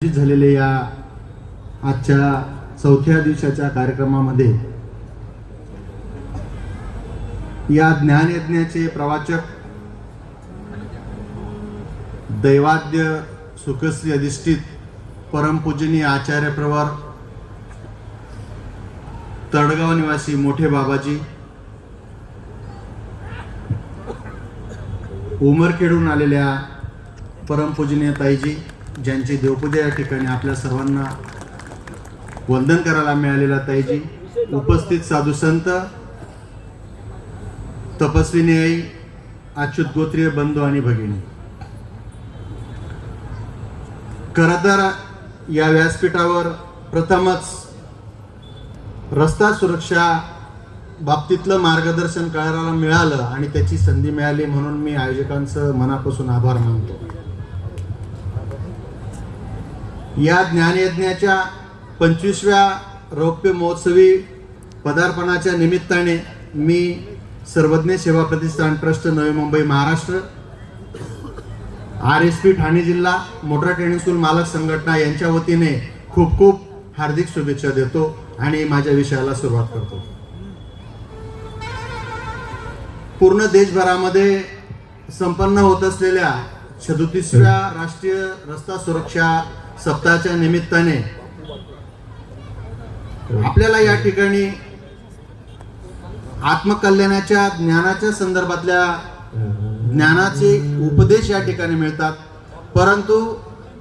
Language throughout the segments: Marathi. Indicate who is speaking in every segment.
Speaker 1: झालेल्या या आजच्या चौथ्या दिवसाच्या कार्यक्रमामध्ये या ज्ञानयज्ञाचे प्रवाचक दैवाद्य सुखश्री अधिष्ठित परमपूजनीय आचार्य प्रवर तडगाव निवासी मोठे बाबाजी, उमरखेडून आलेल्या परमपूजनीय ताईजी, ज्यांची देवपूजा या ठिकाणी आपल्या सर्वांना वंदन करायला मिळालेला ताईजी, उपस्थित साधू संत, तपस्विनी आई, अच्युत गोत्रीय बंधू आणि भगिनी, खरं तर या व्यासपीठावर प्रथमच रस्ता सुरक्षा बाबतीतलं मार्गदर्शन करायला मिळालं आणि त्याची संधी मिळाली म्हणून मी आयोजकांचं मनापासून आभार मानतो. या ज्ञानयज्ञाच्या 25व्या रौप्य महोत्सवी पदार्पणाच्या निमित्ताने मी सर्वज्ञ सेवा प्रतिष्ठान ट्रस्ट नवी मुंबई महाराष्ट्र, RSP ठाणे जिल्हा, मोटर ट्रेनिंग स्कूल मालक संघटना यांच्या वतीने खूप खूप हार्दिक शुभेच्छा देतो आणि माझ्या विषयाला सुरुवात करतो. पूर्ण देशभरामध्ये संपन्न होत असलेल्या 37व्या राष्ट्रीय रस्ता सुरक्षा सप्ताहाच्या निमित्ताने आपल्याला या ठिकाणी आत्मकल्याणाच्या ज्ञानाच्या संदर्भातल्या ज्ञानाचे उपदेश या ठिकाणी मिळतात. परंतु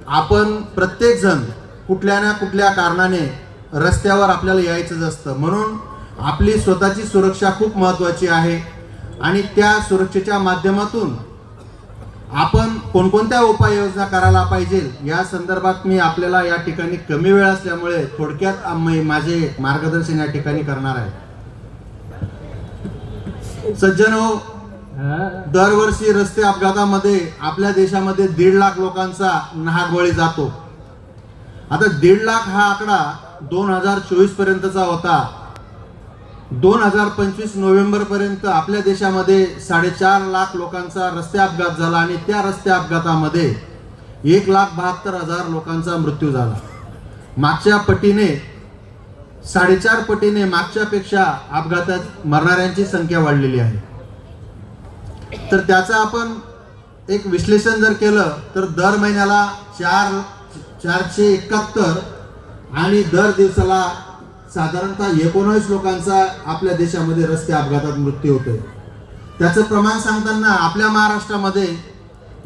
Speaker 1: आपण प्रत्येक जण कुठल्या ना कुठल्या कारणाने रस्त्यावर आपल्याला यायचंच असतं, म्हणून आपली स्वतःची सुरक्षा खूप महत्त्वाची आहे आणि त्या सुरक्षेच्या माध्यमातून आपण कोणकोणत्या उपाययोजना करायला पाहिजे या संदर्भात मी आपल्याला या ठिकाणी कमी वेळ असल्यामुळे थोडक्यात माझे मार्गदर्शन या ठिकाणी करणार आहे. सज्जनो, दरवर्षी रस्ते अपघातामध्ये आपल्या देशामध्ये 1.5 लाख लोकांचा नाहक बळी जातो. आता 1.5 लाख हा आकडा 2024 पर्यंतचा होता. 2025 नोव्हेंबर पर्यंत आपल्या देशामध्ये 4.5 लाख लोकांचा रस्ते अपघात झाला आणि त्या रस्ते अपघातामध्ये 1,72,000 लोकांचा मृत्यू झाला. मागच्या पटीने 4.5 पटीने मागच्यापेक्षा अपघातात मरणाऱ्यांची संख्या वाढलेली आहे. तर त्याचं आपण एक विश्लेषण जर केलं तर दर महिन्याला 471 आणि दर दिवसाला साधारणतः 19 लोकांचा आपल्या देशामध्ये रस्ते अपघातात मृत्यू होतोय. त्याचं प्रमाण सांगताना आपल्या महाराष्ट्रामध्ये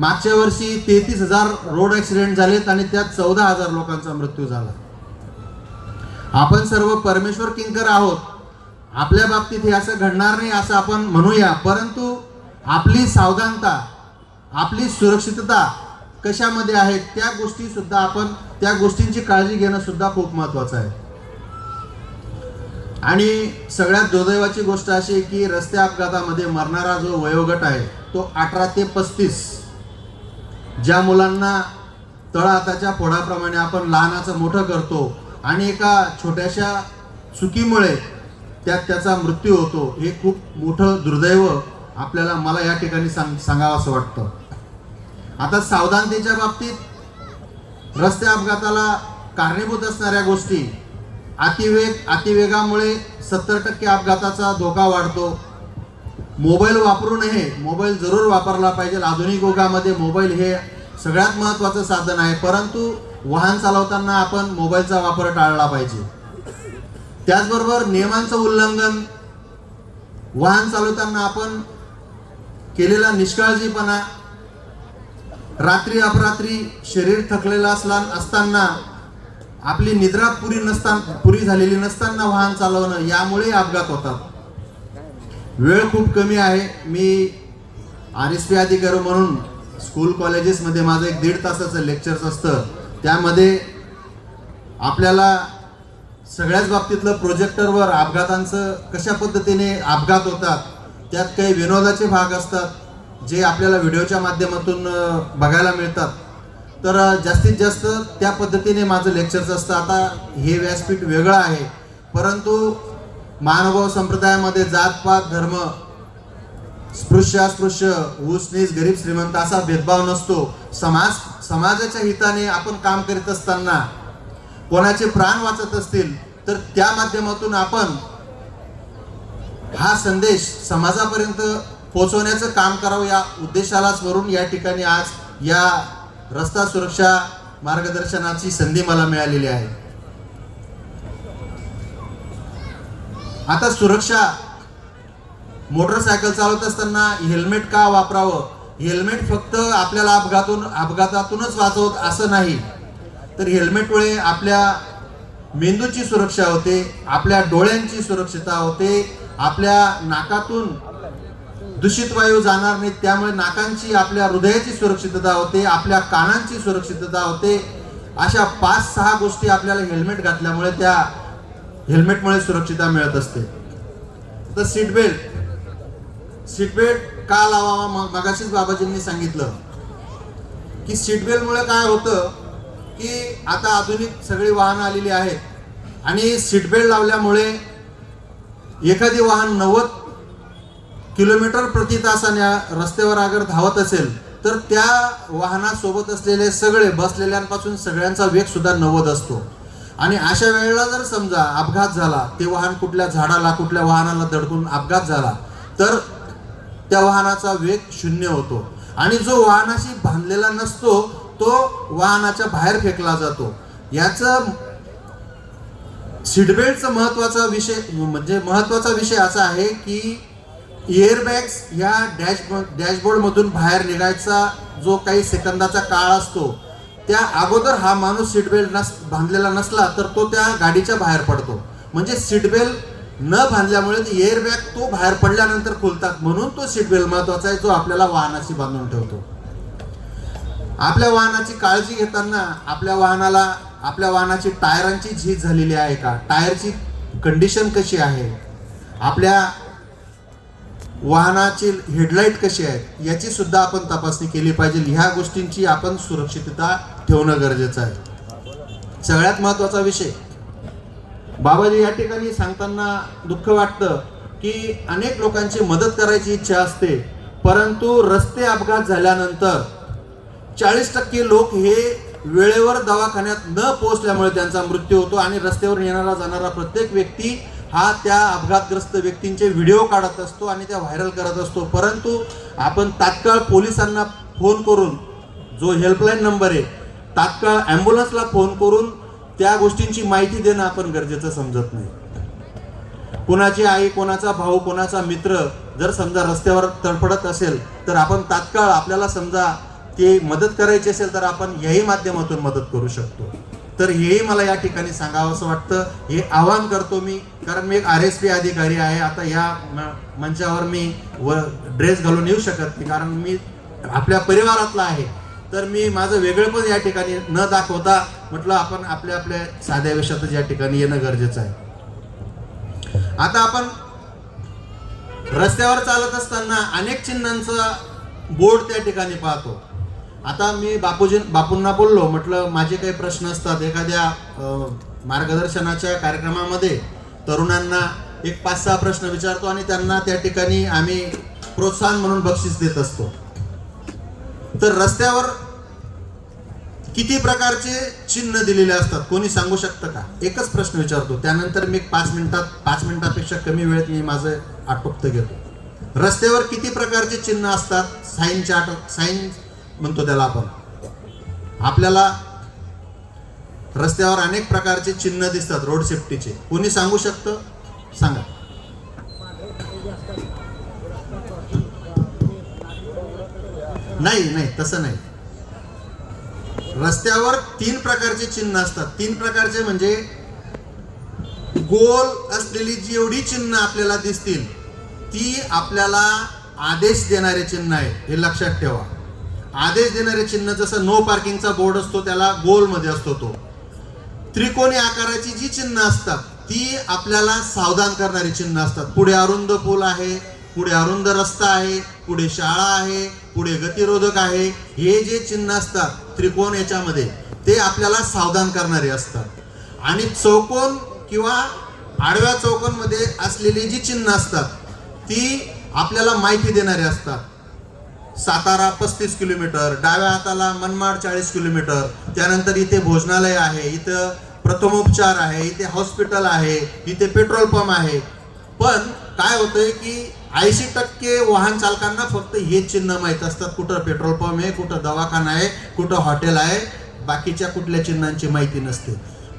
Speaker 1: मागच्या वर्षी 33,000 रोड ॲक्सिडेंट झालेत आणि त्यात 14,000 लोकांचा मृत्यू झाला. आपण सर्व परमेश्वर किंकर आहोत, आपल्या बाबतीत हे असं घडणार नाही असं आपण म्हणूया, परंतु आपली सावधानता, आपली सुरक्षितता कशामध्ये आहे त्या गोष्टी सुद्धा आपण त्या गोष्टींची काळजी घेणं सुद्धा खूप महत्त्वाचं आहे. आणि सगळ्यात दुर्दैवाची गोष्ट अशी आहे की रस्ते अपघातामध्ये मरणारा जो वयोगट आहे तो 18 ते 35. ज्या मुलांना तळहाताच्या फोडाप्रमाणे आपण लहानाचं मोठं करतो आणि एका छोट्याशा चुकीमुळे त्याचा मृत्यू होतो, हे खूप मोठं दुर्दैव आपल्याला मला या ठिकाणी सांगावं असं वाटतं. आता सावधानतेच्या बाबतीत रस्ते अपघाताला कारणीभूत असणाऱ्या गोष्टी, अतिवेगामुळे 70% अपघाताचा धोका वाढतो. मोबाईल वापरू नये, मोबाईल जरूर वापरला पाहिजे. आधुनिक युगामध्ये मोबाईल हे सगळ्यात महत्त्वाचं साधन आहे, परंतु वाहन चालवताना आपण मोबाईलचा वापर टाळला पाहिजे. त्याचबरोबर नियमांचं उल्लंघन, वाहन चालवताना आपण केलेला निष्काळजीपणा, रात्री अपरात्री शरीर थकलेलं असताना आपली निद्रा पुरी झालेली नसताना वाहन चालवणं, यामुळे अपघात होतात. वेळ खूप कमी आहे. मी RSP अधिकारी म्हणून स्कूल कॉलेजेसमध्ये माझं 1.5 तासाचं लेक्चर्स असतं, त्यामध्ये आपल्याला सगळ्याच बाबतीतलं प्रोजेक्टरवर अपघातांचं कशा पद्धतीने अपघात होतात, त्यात काही विनोदाचे भाग असतात जे आपल्याला व्हिडिओच्या माध्यमातून बघायला मिळतात. तर जास्तीत जास्त त्या पद्धतीने माझं लेक्चर्स असतं. आता हे व्यासपीठ वेगळं आहे, परंतु महानुभाव संप्रदायामध्ये जातपात धर्म स्पृश्य अस्पृश्य, ऊस नीच, गरीब श्रीमंत असा भेदभाव नसतो. समाजाच्या हिताने आपण काम करीत असताना कोणाचे प्राण वाचत असतील तर त्या माध्यमातून आपण हा संदेश समाजापर्यंत पोहोचवण्याचं काम करावं, या उद्देशाला स्मरून या ठिकाणी आज या रस्ता सुरक्षा मार्गदर्शनाची संधी मला मिळालेली आहे. आता सुरक्षा, मोटरसायकल चालवत असताना हेल्मेट का वापरावं? हेल्मेट फक्त आपल्याला अपघातातूनच वाचवत असं नाही, तर हेल्मेटमुळे आपल्या मेंदूची सुरक्षा होते, आपल्या डोळ्यांची सुरक्षितता होते, आपल्या नाकातून दूषित वायू जाणार नाही, त्यामुळे नाकांची, आपल्या हृदयाची सुरक्षितता होते, आपल्या कानांची सुरक्षितता होते. अशा 5-6 गोष्टी आपल्याला हेल्मेट घातल्यामुळे, त्या हेल्मेटमुळे सुरक्षितता मिळत असते. तर सीट बेल्ट का लावावा? मगाशीच बाबाजींनी सांगितलं की सीट बेल्टमुळे काय होतं की आता आधुनिक सगळी वाहनं आलेली आहेत आणि सीट बेल्ट लावल्यामुळे एखादी वाहन 90 किलोमीटर प्रति तासाने रस्त्यावर अगर धावत असेल तर त्या वाहनासोबत असलेले सगळे बसलेल्यांपासून सगळ्यांचा वेग सुद्धा 90 असतो. आणि अशा वेळेला जर समजा अपघात झाला, ते वाहन कुठल्या झाडाला, कुठल्या वाहनाला धडकून अपघात झाला तर त्या वाहनाचा वेग 0 होतो आणि जो वाहनाशी बांधलेला नसतो तो वाहनाच्या बाहेर फेकला जातो. याचं सीटबेल्टचा महत्वाचा विषय असा आहे की एअरबॅग्स ह्या डॅशबोर्ड मधून बाहेर निघायचा जो काही सेकंदाचा काळ असतो, त्या अगोदर हा माणूस सीटबेल्ट बांधलेला नसला तर तो त्या गाडीच्या बाहेर पडतो. म्हणजे सीटबेल्ट न बांधल्यामुळे एअरबॅग तो बाहेर पडल्यानंतर खुलतात, म्हणून तो सीटबेल्ट महत्वाचा आहे, जो आपल्याला वाहनाशी बांधून ठेवतो. आपल्या वाहनाची काळजी घेताना आपल्या वाहनाची टायरांची झीज झालेली आहे का, टायरची कंडिशन कशी आहे, आपल्या वाहनाची हेडलाईट कशी आहे, याची सुद्धा आपण तपासणी केली पाहिजे. ह्या गोष्टींची आपण सुरक्षितता ठेवणं गरजेचं आहे. सगळ्यात महत्वाचा विषय बाबाजी या ठिकाणी सांगताना दुःख वाटतं की अनेक लोकांची मदत करायची इच्छा असते, परंतु रस्ते अपघात झाल्यानंतर 40% लोक हे वेळेवर दवाखान्यात न पोहोचल्यामुळे त्यांचा मृत्यू होतो आणि रस्त्यावर येणारा जाणारा प्रत्येक व्यक्ती हा त्या अपघातग्रस्त व्यक्तींचे व्हिडिओ काढत असतो आणि त्या व्हायरल करत असतो. परंतु आपण तात्काळ पोलिसांना फोन करून, जो हेल्पलाईन नंबर आहे, तात्काळ ॲम्ब्युलन्सला फोन करून त्या गोष्टींची माहिती देणं आपण गरजेचं समजत नाही. कोणाची आई, कोणाचा भाऊ, कोणाचा मित्र जर समजा रस्त्यावर तडफडत असेल तर आपण तात्काळ, आपल्याला समजा ते मदत करायची असेल तर आपण याही माध्यमातून मदत करू शकतो. तर हेही मला या ठिकाणी सांगावं असं वाटतं. हे आवाहन करतो मी, कारण मी एक RSP अधिकारी आहे. आता या मंचावर मी ड्रेस घालून येऊ शकत नाही, कारण मी आपल्या परिवारातला आहे. तर मी माझं वेगळेपण या ठिकाणी न दाखवता म्हटलं आपण आपल्या साध्या विषयातच या ठिकाणी येणं गरजेचं आहे. आता आपण रस्त्यावर चालत असताना अनेक चिन्हांचा बोर्ड त्या ठिकाणी पाहतो. आता मी बापूंना बोललो, म्हटलं माझे काही प्रश्न असतात एखाद्या मार्गदर्शनाच्या कार्यक्रमामध्ये, तरुणांना एक 5-6 प्रश्न विचारतो आणि त्यांना त्या ठिकाणी आम्ही प्रोत्साहन म्हणून बक्षीस देत असतो. तर रस्त्यावर किती प्रकारचे चिन्ह दिलेले असतात कोणी सांगू शकतं का? एकच प्रश्न विचारतो, त्यानंतर मी 5 मिनिटापेक्षा कमी वेळेत मी माझं आटोपत घेतो. रस्त्यावर किती प्रकारचे चिन्ह असतात? साईन म्हणतो त्याला आपण. आपल्याला रस्त्यावर अनेक प्रकारचे चिन्ह दिसतात रोड सेफ्टीचे. कोणी सांगू शकतं? सांगा. नाही, तसं नाही. रस्त्यावर 3 प्रकारचे चिन्ह असतात. 3 प्रकारचे म्हणजे गोल असलेली जेवढी चिन्ह आपल्याला दिसतील ती आपल्याला आदेश देणारे चिन्ह आहे, हे लक्षात ठेवा. आदेश देणारे चिन्ह, जसं नो पार्किंगचा बोर्ड असतो त्याला गोल मध्ये असतो तो. त्रिकोणी आकाराची जी चिन्ह असतात ती आपल्याला सावधान करणारी चिन्ह असतात. पुढे अरुंद पूल आहे, पुढे अरुंद रस्ता आहे, पुढे शाळा आहे, पुढे गतिरोधक आहे, हे जे चिन्ह असतात त्रिकोण याच्यामध्ये, ते आपल्याला सावधान करणारे असतात. आणि चौकोन किंवा आडव्या चौकोनमध्ये असलेली जी चिन्ह असतात ती आपल्याला माहिती देणारे असतात. सातारा 35 किलोमीटर, डाव्या हाताला मनमाड 40 किलोमीटर, त्यानंतर इथे भोजनालय आहे, इथं प्रथमोपचार आहे, इथे हॉस्पिटल आहे, इथे पेट्रोल पंप आहे. पण काय होतंय की 80% वाहन चालकांना फक्त हे चिन्ह माहीत असतात, कुठं पेट्रोल पंप आहे, कुठं दवाखाना आहे, कुठं हॉटेल आहे. बाकीच्या कुठल्या चिन्हांची माहिती नसते.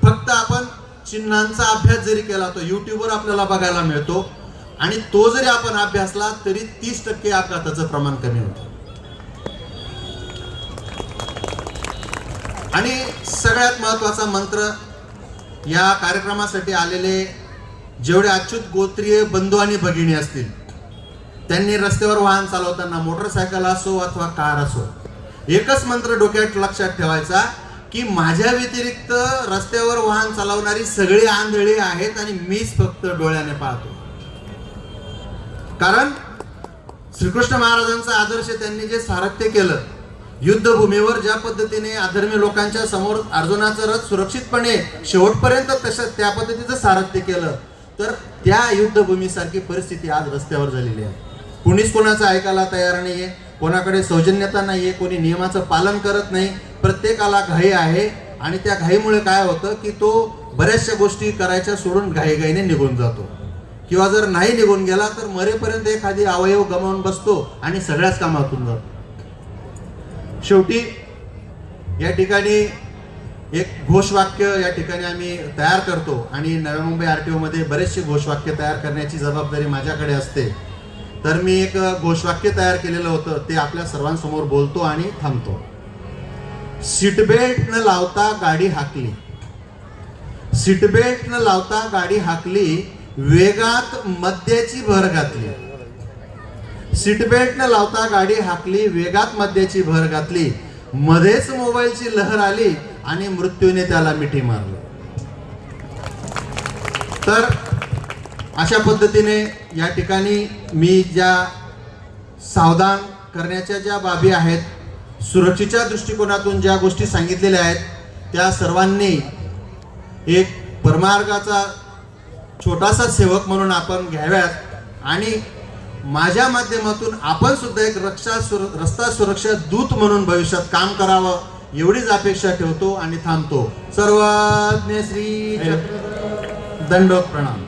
Speaker 1: फक्त आपण चिन्हांचा अभ्यास जरी केला तो युट्यूबवर आपल्याला बघायला मिळतो, आणि तो जरी आपण अभ्यासला तरी 30% अपघाताचं प्रमाण कमी होतं. आणि सगळ्यात महत्वाचा मंत्र, या कार्यक्रमासाठी आलेले जेवढे अच्युत गोत्रीय बंधू आणि भगिनी असतील, त्यांनी रस्त्यावर वाहन चालवताना मोटरसायकल असो अथवा कार असो, एकच मंत्र डोक्यात लक्षात ठेवायचा की माझ्या व्यतिरिक्त रस्त्यावर वाहन चालवणारी सगळी आंधळी आहेत आणि मीच फक्त डोळ्याने पाहतो. कारण श्रीकृष्ण महाराजांचा आदर्श त्यांनी जे सारथ्य केलं, युद्धभूमीवर ज्या पद्धतीने अधर्मी लोकांच्या समोर अर्जुनाचं रथ सुरक्षितपणे शेवटपर्यंत तसं त्या पद्धतीचं सारथ्य केलं, तर त्या युद्धभूमीसारखी परिस्थिती आज रस्त्यावर झालेली आहे. कुणीच कोणाचं ऐकायला तयार नाहीये, कोणाकडे सौजन्यता नाहीये, कोणी नियमाचं पालन करत नाही. प्रत्येकाला घाई आहे, आणि त्या घाईमुळे काय होतं की तो बऱ्याचशा गोष्टी करायच्या सोडून घाईघाईने निघून जातो, किंवा जर नाही निघून गेला तर मरेपर्यंत एखादी अवयव गमावून बसतो आणि सगळ्याच कामातून जातो. शेवटी या ठिकाणी एक घोषवाक्य या ठिकाणी आम्ही तयार करतो, आणि नव्या मुंबई RTO मध्ये बरेचसे घोषवाक्य तयार करण्याची जबाबदारी माझ्याकडे असते. तर मी एक घोषवाक्य तयार केलेलं होतं, ते आपल्या सर्वांसमोर बोलतो आणि थांबतो. सीटबेल्ट न लावता गाडी हाकली, सीटबेल्ट न लावता गाडी हाकली, वेगात मद्याची भर घातली. सीटबेल्ट न लावता गाडी हाकली, वेगात मद्याची भर घातली, मध्येच मोबाईलची लहर आली आणि मृत्यूने त्याला मिठी मारली. तर अशा पद्धतीने या ठिकाणी मी ज्या सावधान करण्याच्या ज्या बाबी आहेत, सुरक्षेच्या दृष्टिकोनातून ज्या गोष्टी सांगितलेल्या आहेत, त्या सर्वांनी एक परमार्गाचा छोटासा सेवक म्हणून आपण घ्याव्यात, आणि माझ्या माध्यमातून आपण सुद्धा एक रस्ता सुरक्षा दूत म्हणून भविष्यात काम करावं, एवढीच अपेक्षा ठेवतो आणि थांबतो. सर्वज्ञ श्री दंडोत प्रणाम.